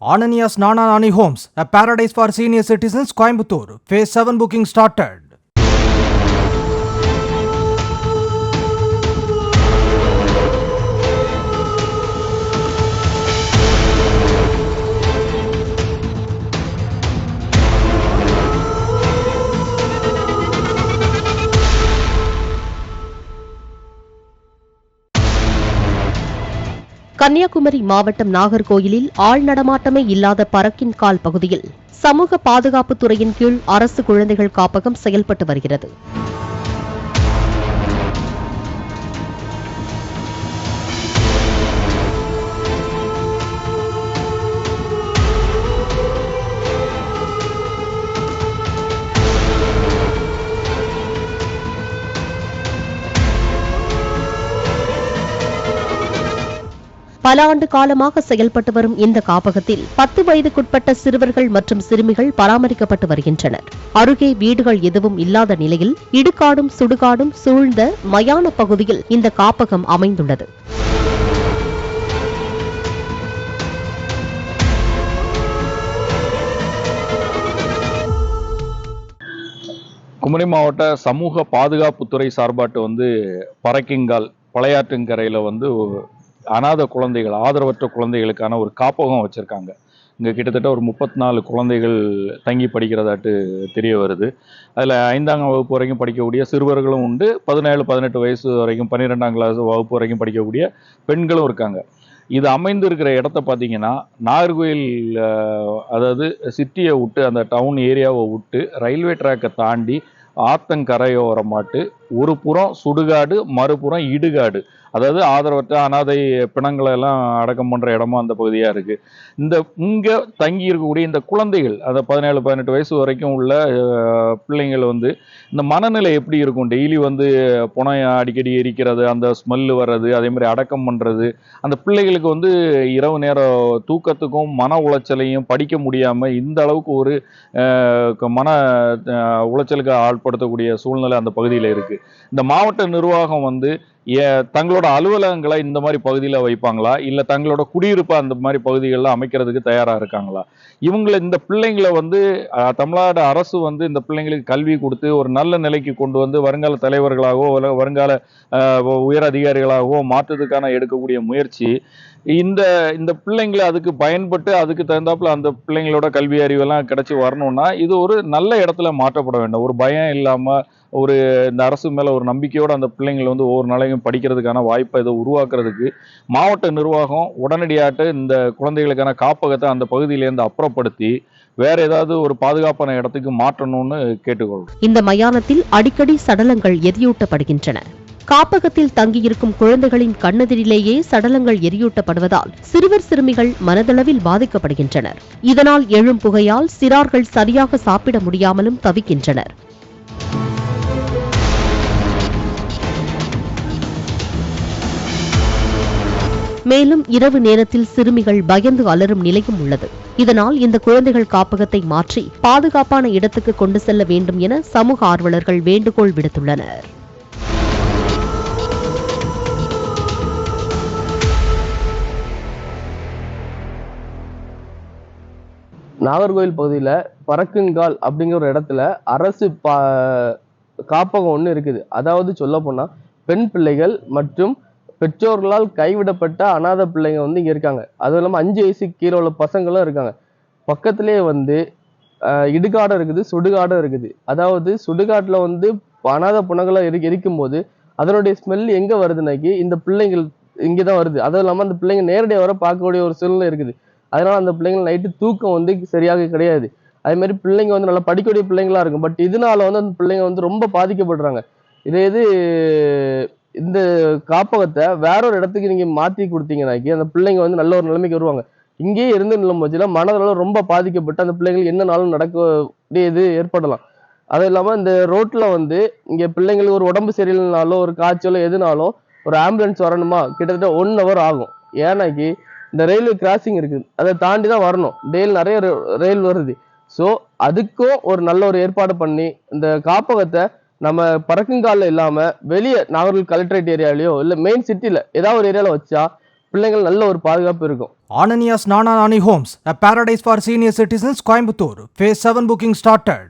Ananias Nananani Homes, a paradise for senior citizens, Coimbatore. Phase 7 booking started. Kanyakumari மாவட்டம் நாகர்கோயிலில் ஆள் நடமாட்டமே இல்லாத பறக்கின் கால் பகுதியில் சமூக பாதுகாப்புத் துறையின் கீழ் அரசு குழந்தைகள் காப்பகம் செயல்பட்டு வருகிறது. பல ஆண்டு காலமாக செயல்பட்டு வரும் இந்த காப்பகத்தில் 10 வயதுக்குட்பட்ட சிறுவர்கள் மற்றும் சிறுமிகள் பராமரிக்கப்பட்டு வருகின்றனர். அருகே வீடுகள் எதுவும் இல்லாத நிலையில் இடுகாடும் சுடுகாடும் சூழ்ந்த மயான பகுதியில் இந்த காப்பகம் அமைந்துள்ளது. குமரி மாவட்ட சமூக பாதுகாப்புத்துறை சார்பாட்டு பறக்கிங்கால் பழையாற்றங்கரையில் அநாத குழந்தைகள், ஆதரவற்ற குழந்தைகளுக்கான ஒரு காப்பகம் வச்சுருக்காங்க. இங்கே கிட்டத்தட்ட ஒரு 34 குழந்தைகள் தங்கி படிக்கிறதாட்டு தெரிய வருது. அதில் 5ஆம் வகுப்பு வரைக்கும் படிக்கக்கூடிய சிறுவர்களும் உண்டு, 17-18 வயசு வரைக்கும் 12ஆம் கிளாஸ் வகுப்பு வரைக்கும் படிக்கக்கூடிய பெண்களும் இருக்காங்க. இது அமைந்து இருக்கிற இடத்த பார்த்தீங்கன்னா, நாகர்கோயில் அதாவது சிட்டியை விட்டு, அந்த டவுன் ஏரியாவை விட்டு ரயில்வே ட்ராக்கை தாண்டி ஆத்தங்கரையோரமாட்டு ஒரு புறம் சுடுகாடு, மறுபுறம் இடுகாடு, அதாவது ஆதரவற்ற அனாதை பிணங்களை எல்லாம் அடக்கம் பண்ணுற இடமும் அந்த பகுதியாக இருக்குது. இங்கே தங்கி இருக்கக்கூடிய இந்த குழந்தைகள், அதை 17-18 வயசு வரைக்கும் உள்ள பிள்ளைங்கள் இந்த மனநிலை எப்படி இருக்கும்? டெய்லி புனம் அடிக்கடி எரிக்கிறது, அந்த ஸ்மெல்லு வர்றது, அதே மாதிரி அடக்கம் பண்ணுறது, அந்த பிள்ளைகளுக்கு இரவு நேரம் தூக்கத்துக்கும் மன உளைச்சலையும் படிக்க முடியாமல் இந்த அளவுக்கு ஒரு மன உளைச்சலுக்கு ஆட்படுத்தக்கூடிய சூழ்நிலை அந்த பகுதியில் இருக்குது. இந்த மாவட்ட நிர்வாகம் தங்களோட அலுவலகங்களை இந்த மாதிரி பகுதியில் வைப்பாங்களா, இல்லை தங்களோட குடியிருப்பை அந்த மாதிரி பகுதிகளில் அமைக்கிறதுக்கு தயாராக இருக்காங்களா? இந்த பிள்ளைங்களை தமிழ்நாடு அரசு இந்த பிள்ளைங்களுக்கு கல்வி கொடுத்து ஒரு நல்ல நிலைக்கு கொண்டு வருங்கால தலைவர்களாகவோ வருங்கால உயர் அதிகாரிகளாகவோ மாற்றத்துக்கான எடுக்கக்கூடிய முயற்சி, இந்த பிள்ளைங்களை அதுக்கு பயன்பட்டு அதுக்கு தகுந்தாப்புல அந்த பிள்ளைங்களோட கல்வி அறிவெல்லாம் கிடைச்சி வரணும்னா இது ஒரு நல்ல இடத்துல மாற்றப்பட வேண்டும். ஒரு பயம் இல்லாமல் இந்த அரசு மேலே ஒரு நம்பிக்கையோடு அந்த பிள்ளைங்களை ஒவ்வொரு நாளையும் படிக்கிறதுக்கான வாய்ப்பை இதை உருவாக்குறதுக்கு மாவட்ட நிர்வாகம் உடனடியாட்டு இந்த குழந்தைகளுக்கான காப்பகத்தை அந்த பகுதியிலேருந்து அப்புறப்படுத்தி வேற ஏதாவது ஒரு பாதுகாப்பான இடத்துக்கு மாற்றணும்னு கேட்டுக்கொள்ளும். இந்த மயானத்தில் அடிக்கடி சடலங்கள் எரியூட்டப்படுகின்றன. காப்பகத்தில் தங்கியிருக்கும் குழந்தைகளின் கண்ணெதிரிலேயே சடலங்கள் எரியூட்டப்படுவதால் சிறுவர் சிறுமிகள் மனதளவில் பாதிக்கப்படுகின்றனர். இதனால் எழும் புகையால் சிறார்கள் சரியாக சாப்பிட முடியாமலும் தவிக்கின்றனர். மேலும் இரவு நேரத்தில் சிறுமிகள் பயந்து அலறும் நிலையும் உள்ளது. இதனால் இந்த குழந்தைகள் காப்பகத்தை மாற்றி பாதுகாப்பான இடத்துக்கு கொண்டு செல்ல வேண்டும் என சமூக ஆர்வலர்கள் வேண்டுகோள் விடுத்துள்ளனர். நாகர்கோவில் பகுதியில் பறக்குங்கால் அப்படிங்கிற ஒரு இடத்துல அரசு காப்பகம் ஒன்று இருக்குது. அதாவது சொல்ல போனால் பெண் பிள்ளைகள் மற்றும் பெற்றோர்களால் கைவிடப்பட்ட அநாத பிள்ளைங்க இங்கே இருக்காங்க. அதுவும் இல்லாமல் 5 வயசுக்கு கீழே உள்ள பசங்களும் இருக்காங்க. பக்கத்துலேயே இடுகாடும் இருக்குது, சுடுகாடும் இருக்குது. அதாவது சுடுகாட்டில் அநாத புணங்களை எரிக்கும் போது அதனுடைய ஸ்மெல் எங்கே வருதுனாக்கி இந்த பிள்ளைங்கள் இங்கே தான் வருது. அதுவும் இல்லாமல் அந்த பிள்ளைங்க நேரடியாக வர பார்க்கக்கூடிய ஒரு சூழ்நிலை இருக்குது. அதனால அந்த பிள்ளைங்க நைட்டு தூக்கம் சரியாக கிடையாது. அதே மாதிரி பிள்ளைங்க நல்லா படிக்கக்கூடிய பிள்ளைங்களா இருக்கும். பட் இதனால அந்த பிள்ளைங்க ரொம்ப பாதிக்கப்படுறாங்க. இது இந்த காப்பகத்தை வேற ஒரு இடத்துக்கு நீங்க மாத்தி கொடுத்தீங்கன்னாக்கி அந்த பிள்ளைங்க நல்ல ஒரு நிலைமைக்கு வருவாங்க. இங்கேயே இருந்து நிலம் போச்சுன்னா மனதளவு ரொம்ப பாதிக்கப்பட்டு அந்த பிள்ளைங்களுக்கு என்னனாலும் நடக்க ஏற்படலாம். அது இல்லாம இந்த ரோட்ல இங்க பிள்ளைங்களுக்கு ஒரு உடம்பு சரியில்லைனாலோ ஒரு காய்ச்சலோ எதுனாலும் ஒரு ஆம்புலன்ஸ் வரணுமா கிட்டத்தட்ட 1 hour ஆகும். ஏன்னாக்கி இந்த ரயில்வே கிராசிங் இருக்குது, அதை தாண்டி தான் வரணும். டெய்லி நிறைய ரயில் வருது. ஸோ அதுக்கும் ஒரு நல்ல ஒரு ஏற்பாடு பண்ணி இந்த காப்பகத்தை நம்ம பறக்குங்காலில் இல்லாமல் வெளியே நாகர்கோவில் கலெக்டரேட் ஏரியாலையோ இல்லை மெயின் சிட்டியில் ஏதாவது ஒரு ஏரியாவில் வச்சா பிள்ளைகள் நல்ல ஒரு பாதுகாப்பு இருக்கும். Ananias Nana Nani Homes, a paradise for senior citizens, Coimbatore. Phase 7 booking started.